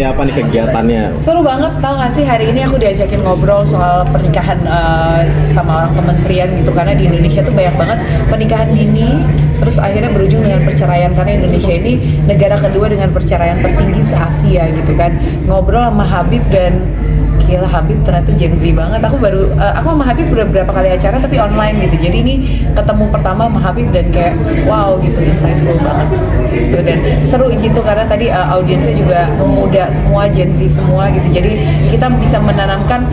seperti apa nih kegiatannya? Seru banget, tau gak sih hari ini aku diajakin ngobrol soal pernikahan sama orang kementerian gitu, karena di Indonesia tuh banyak banget pernikahan dini terus akhirnya berujung dengan perceraian, karena Indonesia ini negara kedua dengan perceraian tertinggi se-Asia gitu kan. Ngobrol sama Habib dan gila, Habib ternyata Gen Z banget. Aku sama Habib udah berapa kali acara tapi online gitu. Jadi ini ketemu pertama sama Habib dan kayak wow gitu, insightful banget gitu, dan seru gitu karena tadi audiensnya juga muda semua, Gen Z semua gitu. Jadi kita bisa menanamkan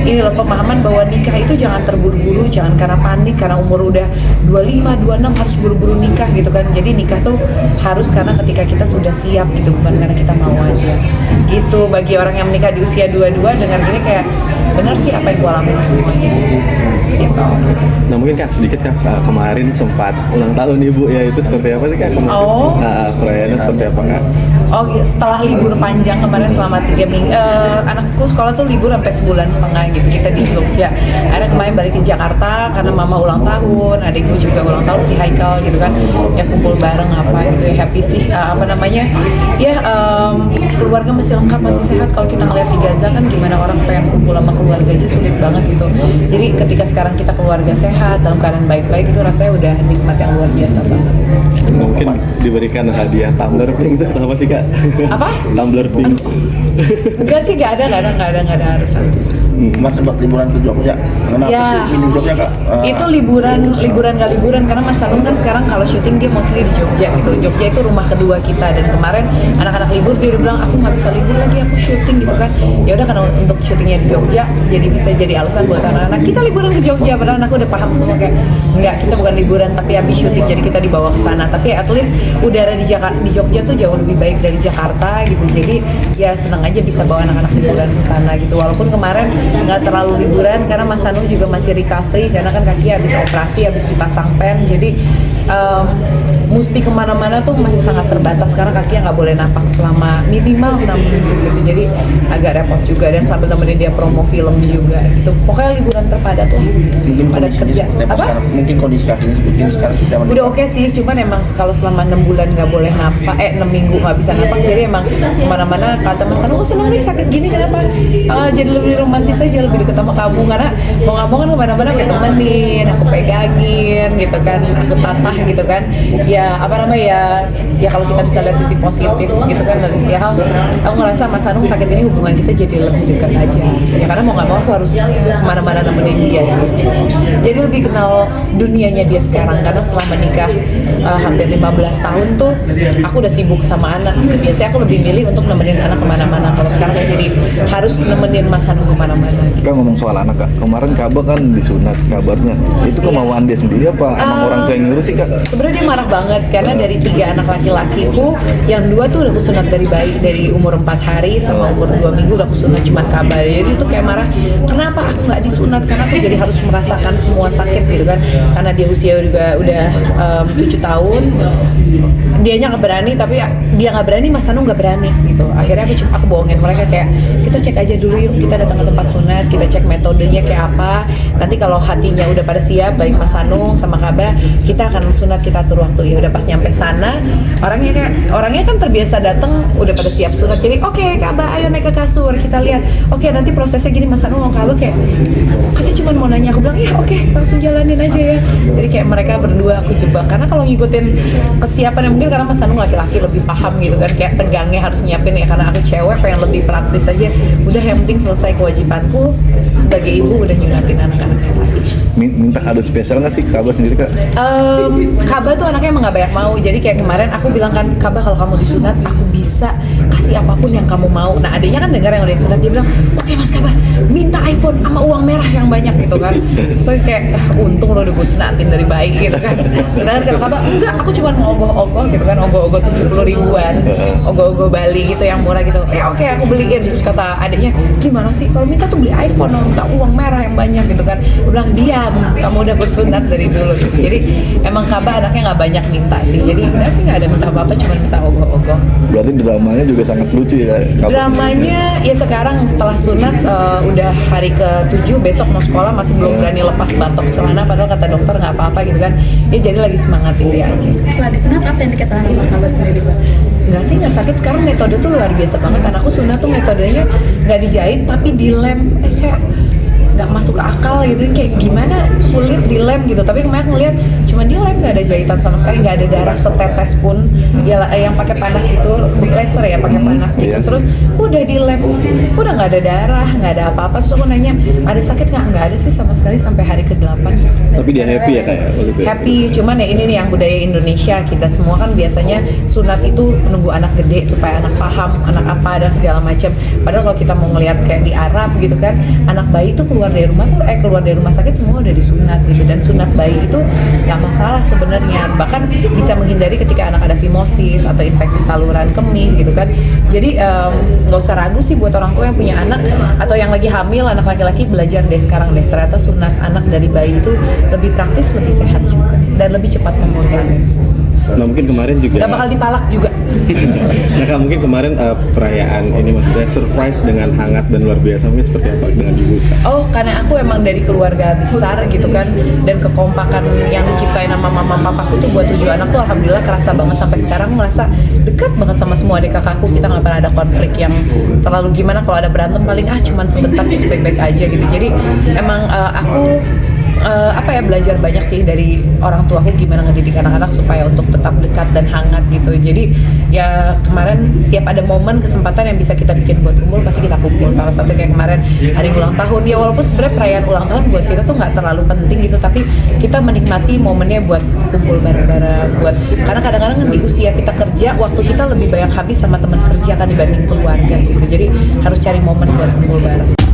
ini loh, pemahaman bahwa nikah itu jangan terburu-buru, jangan karena panik, karena umur udah 25, 26 harus buru-buru nikah gitu kan. Jadi nikah tuh harus karena ketika kita sudah siap gitu, bukan karena kita mau aja gitu. Bagi orang yang menikah di usia 22 dengan gini kayak benar sih apa yang gue alamin semuanya gitu. Nah mungkin Kak sedikit Kak, kemarin sempat ulang tahun Ibu ya, itu seperti apa sih Kak kemarin? Perayaannya seperti apa Kak? Oh, setelah libur panjang kemarin selama 3 minggu, anakku sekolah tuh libur sampai sebulan setengah gitu, kita di Jogja. Akhirnya kemarin balik ke Jakarta karena mama ulang tahun, adikku juga ulang tahun, si Haikal gitu kan, ya kumpul bareng apa gitu ya, happy sih, keluarga masih lengkap, masih sehat. Kalau kita ngeliat di Gaza kan gimana orang pengen kumpul sama keluarga aja sulit banget gitu. Jadi ketika sekarang kita keluarga sehat, dalam keadaan baik-baik, itu rasanya udah nikmat yang luar biasa banget. Mungkin diberikan hadiah tumbler pink itu apa sih Kak? Apa? Tumbler pink. Enggak sih, nggak ada harusan khusus. Mas tempat liburan ke Jogja, kenapa Ya. sih ini Jogja Kak? Itu liburan nggak liburan, karena Mas Anung kan sekarang kalau syuting dia mostly di Jogja gitu. Jogja itu rumah kedua kita, dan kemarin anak-anak libur dia udah bilang aku nggak bisa libur lagi, aku syuting gitu kan. Ya udah, karena untuk syutingnya di Jogja jadi bisa jadi alasan buat anak-anak kita liburan ke Jogja, padahal aku udah paham semua kayak enggak, kita bukan liburan tapi habis syuting jadi kita dibawa ke sana. Tapi at least udara di Jogja tuh jauh lebih baik dari Jakarta gitu. Jadi ya seneng aja bisa bawa anak-anak liburan ke sana gitu. Walaupun kemarin nggak terlalu liburan karena Mas Anu juga masih recovery, karena kan kaki habis operasi, habis dipasang pen, jadi mesti kemana-mana tuh masih sangat terbatas karena kakinya nggak boleh napak selama minimal 6 minggu gitu. Jadi agak repot juga, dan sambil nemenin dia promo film juga gitu. Pokoknya liburan terpadat lah, padat kerja. Sekarang, mungkin kondisi kakinya seperti ini sekarang sudah Udah oke sih, cuman emang kalau selama 6 bulan nggak boleh napak, 6 minggu nggak bisa napak, jadi emang kemana-mana kata Mas Anu, seneng nih sakit gini kenapa? Jadi lebih romantis aja, lebih deket sama kamu, karena mau nggak mau kan kemana-mana aku temenin, aku pegangin gitu kan, aku tatah gitu kan. Ya ya kalau kita bisa lihat sisi positif gitu kan dari setiap hal, aku ngerasa Mas Anu sakit ini hubungan kita jadi lebih dekat aja. Ya karena mau nggak mau aku harus kemana-mana nemenin dia. Jadi lebih kenal dunianya dia sekarang, karena setelah menikah hampir 15 tahun tuh aku udah sibuk sama anak gitu. Biasanya aku lebih milih untuk nemenin anak kemana-mana, kalau sekarang jadi harus nemenin Mas Anu kemana-mana. Kita ngomong soal anak Kak, kemarin Kaba kan disunat kabarnya, itu kemauan dia sendiri apa emang orang tua yang nyuruh sih Kak? Sebenarnya dia marah banget karena dari 3 anak laki-lakiku, yang 2 tuh udah kusunat dari bayi, dari umur 4 hari sama umur 2 minggu udah kusunat cuman kabar. Jadi itu kayak marah, kenapa aku nggak disunat, karena aku jadi harus merasakan semua sakit gitu kan, karena dia usia juga udah 7 tahun. Dianya nggak berani, tapi dia nggak berani, Mas Anu nggak berani gitu. Akhirnya aku bohongin mereka kayak, kita cek aja dulu yuk, kita datang ke tempat sunat, kita cek metodenya kayak apa. Nanti kalau hatinya udah pada siap, baik Mas Anu sama Kaba, kita akan sunat, kita atur waktu. Ya udah pas nyampe sana, orangnya kan terbiasa datang udah pada siap sunat. Jadi oke, Kaba ayo naik ke kasur, kita lihat. Oke, nanti prosesnya gini, Mas Anu mau Kaba kayak, katanya cuma mau nanya. Aku bilang ya oke, langsung jalanin aja ya. Jadi kayak mereka berdua aku jebak, karena kalau ngikutin kesiapan ya mungkin karena Mas Anu laki-laki lebih paham gitu kan, kayak tegangnya harus nyiapin ya, karena aku cewek pengen lebih praktis aja. Udah yang penting selesai kewajibanku sebagai ibu, udah nyunatin anak-anaknya lagi. Minta kado spesial nggak sih Kaba sendiri Kak? Kaba tuh anaknya emang gak banyak mau, jadi kayak kemarin aku bilang kan, Kaba kalau kamu disunat aku bisa kasih apapun yang kamu mau. Nah adiknya kan dengar yang udah disunat, dia bilang oke Mas Kaba, minta iPhone sama uang merah yang banyak gitu kan. So kayak untung lo udah gue sunatin dari bayi gitu kan. Sedangkan kalau Kaba enggak, aku cuma mau ogoh-ogoh gitu kan, ogoh-ogoh 70 ribuan, ogoh-ogoh Bali gitu yang murah gitu. Ya oke, aku beliin. Terus kata adiknya, gimana sih kalau minta tuh beli iPhone, minta uang merah yang banyak gitu kan. Gue bilang diam, kamu udah bersunat dari dulu gitu. Jadi emang Kaba anaknya nggak banyak minta sih, jadi enggak sih, nggak ada minta apa-apa, cuma minta ogoh-ogoh. Berarti dramanya juga sangat lucu ya Kaba? Dramanya ya sekarang setelah sunat udah hari ke-7, besok mau sekolah masih belum berani lepas batok celana, padahal kata dokter nggak apa-apa gitu kan. Ya jadi lagi semangatin dia aja. Setelah disunat apa yang dikatakan sama Kaba sendiri Pak? nggak sakit. Sekarang metode tuh luar biasa banget. Anakku sunat tuh metodenya nggak dijahit tapi dilem, kayak nggak masuk ke akal gitu, kayak gimana kulit dilem gitu. Tapi kemarin ngeliat cuma dilem, nggak ada jahitan sama sekali, nggak ada darah setetes pun. Ya yang pakai panas itu laser ya, pakai panas gitu. Iya. Terus udah dilem, udah nggak ada darah, nggak ada apa-apa. Terus aku nanya, ada sakit nggak ada sih sama sekali sampai hari ke-8. Tapi dia happy ya kayak waktu itu. Happy, cuman ya ini nih yang budaya Indonesia, kita semua kan biasanya sunat itu nunggu anak gede supaya anak paham, anak apa dan segala macam. Padahal kalau kita mau ngelihat kayak di Arab gitu kan, anak bayi itu keluar dari rumah sakit semua udah disunat gitu. Dan sunat bayi itu nggak masalah sebenarnya, bahkan bisa menghindari ketika anak ada fimosis atau infeksi saluran kemih gitu kan. Jadi nggak usah ragu sih buat orang tua yang punya anak atau yang lagi hamil anak laki-laki, belajar deh sekarang deh. Ternyata sunat anak dari bayi itu lebih praktis, lebih sehat juga, dan lebih cepat memulihkan. Nah mungkin kemarin juga Gak bakal dipalak juga. nah Kak, mungkin kemarin perayaan ini maksudnya surprise dengan hangat dan luar biasa, mungkin seperti apa dengan ibu Kak? Oh, karena aku emang dari keluarga besar gitu kan, dan kekompakan yang diciptain sama mama papaku tuh buat 7 anak tuh alhamdulillah kerasa banget. Sampai sekarang merasa dekat banget sama semua adik kakakku. Kita nggak pernah ada konflik yang terlalu gimana. Kalau ada berantem paling cuman sebentar terus baik-baik aja gitu. Jadi emang aku belajar banyak sih dari orang tuaku gimana ngedidik anak-anak supaya untuk tetap dekat dan hangat gitu. Jadi ya kemarin tiap ada momen kesempatan yang bisa kita bikin buat kumpul pasti kita kumpul. Salah satu kayak kemarin hari ulang tahun, ya walaupun sebenarnya perayaan ulang tahun buat kita tuh nggak terlalu penting gitu, tapi kita menikmati momennya buat kumpul bareng-bareng. Karena kadang-kadang di usia kita kerja, waktu kita lebih banyak habis sama teman kerja kan dibanding keluarga gitu. Jadi harus cari momen buat kumpul bareng.